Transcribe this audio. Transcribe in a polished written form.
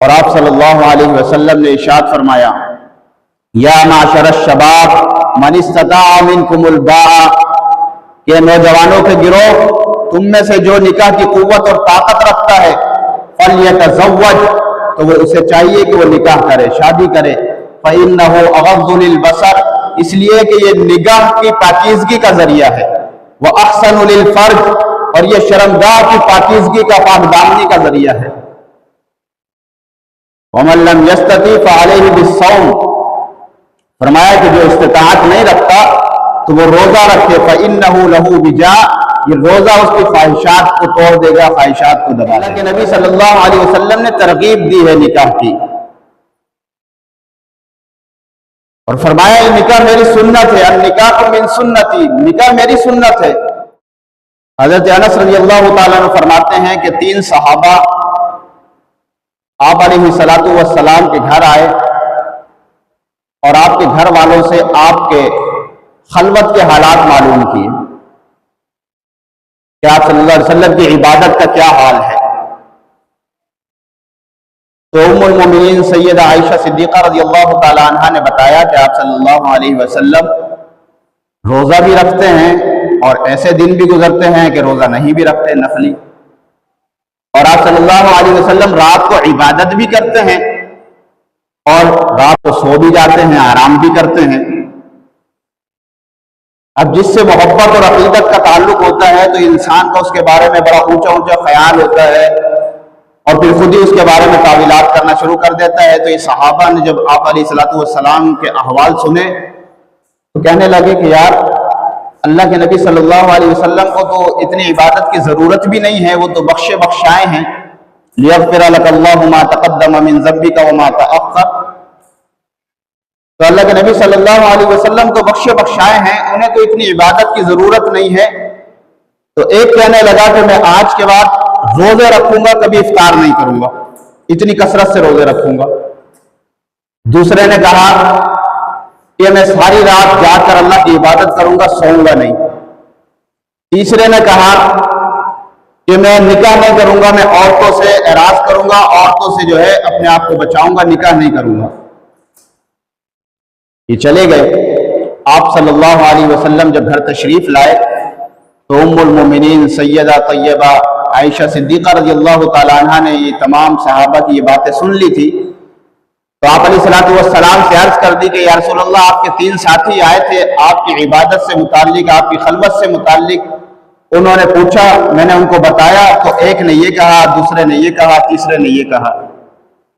اور آپ صلی اللہ علیہ وسلم نے ارشاد فرمایا یا معشر الشباب من استطاع منکم الباء، کہ نوجوانوں کے گروہ تم میں سے جو نکاح کی قوت اور طاقت رکھتا ہے فلیتزوج، تو وہ اسے چاہیے کہ وہ نکاح کرے، شادی کرے، فإنہ اغض للبصر، اس لیے کہ یہ نگاہ کی پاکیزگی کا ذریعہ ہے، وأحسن للفرج، اور یہ شرمگاہ کی پاکیزگی کا پاک دامنی کا ذریعہ ہے، ومن لم یستطع فعلیہ بالصوم، فرمایا کہ جو استطاعت نہیں رکھتا تو وہ روزہ رکھے، فإنہ لہ وجاء، یہ روزہ اس کی خواہشات کو توڑ دے گا، خواہشات کو دبا دے گا۔ اللہ کے نبی صلی اللہ علیہ وسلم نے ترغیب دی ہے نکاح کی، اور فرمایا یہ نکاح میری سنت ہے، النکاح من سنتی، نکاح میری سنت ہے۔ حضرت انس رضی اللہ تعالیٰ عنہ فرماتے ہیں کہ 3 صحابہ آپ علیہ السلام کے گھر آئے اور آپ کے گھر والوں سے آپ کے خلوت کے حالات معلوم کیے کہ آپ صلی اللہ علیہ وسلم کی عبادت کا کیا حال ہے۔ تو ام المومنین سیدہ عائشہ صدیقہ رضی اللہ تعالی عنہا نے بتایا کہ آپ صلی اللہ علیہ وسلم روزہ بھی رکھتے ہیں اور ایسے دن بھی گزرتے ہیں کہ روزہ نہیں بھی رکھتے، نفلی، اور آپ صلی اللہ علیہ وسلم رات کو عبادت بھی کرتے ہیں اور رات کو سو بھی جاتے ہیں، آرام بھی کرتے ہیں۔ اب جس سے محبت اور عقیدت کا تعلق ہوتا ہے تو انسان کا اس کے بارے میں بڑا اونچا اونچا خیال ہوتا ہے اور پھر خود ہی اس کے بارے میں تعویلات کرنا شروع کر دیتا ہے۔ تو یہ صحابہ نے جب آپ علیہ السلام کے احوال سنے تو کہنے لگے کہ یار اللہ کے نبی صلی اللہ علیہ وسلم کو تو اتنی عبادت کی ضرورت بھی نہیں ہے، وہ تو بخشے بخشائے ہیں، لیغفر لک اللہ ما تقدم من ذنبک وما تأخر، تو اللہ کے نبی صلی اللہ علیہ وسلم تو بخشے بخشائے ہیں، انہیں تو اتنی عبادت کی ضرورت نہیں ہے۔ تو ایک کہنے لگا کہ میں آج کے بعد روزے رکھوں گا، کبھی افطار نہیں کروں گا، اتنی کثرت سے روزے رکھوں گا۔ دوسرے نے کہا کہ میں ساری رات جاگ کر اللہ کی عبادت کروں گا، سوؤں گا نہیں۔ تیسرے نے کہا کہ میں نکاح نہیں کروں گا، میں عورتوں سے اعراض کروں گا، عورتوں سے جو ہے اپنے آپ کو بچاؤں گا، نکاح نہیں کروں گا۔ یہ چلے گئے۔ آپ صلی اللہ علیہ وسلم جب گھر تشریف لائے تو ام المومنین سیدہ طیبہ عائشہ صدیقہ رضی اللہ تعالی عنہ نے یہ تمام صحابہ کی یہ باتیں سن لی تھی، تو آپ علیہ السلام سے عرض کر دی کہ یا رسول اللہ آپ کے 3 ساتھی آئے تھے آپ کی عبادت سے متعلق، آپ کی خلوت سے متعلق، انہوں نے پوچھا، میں نے ان کو بتایا تو ایک نے یہ کہا، دوسرے نے یہ کہا، تیسرے نے یہ کہا۔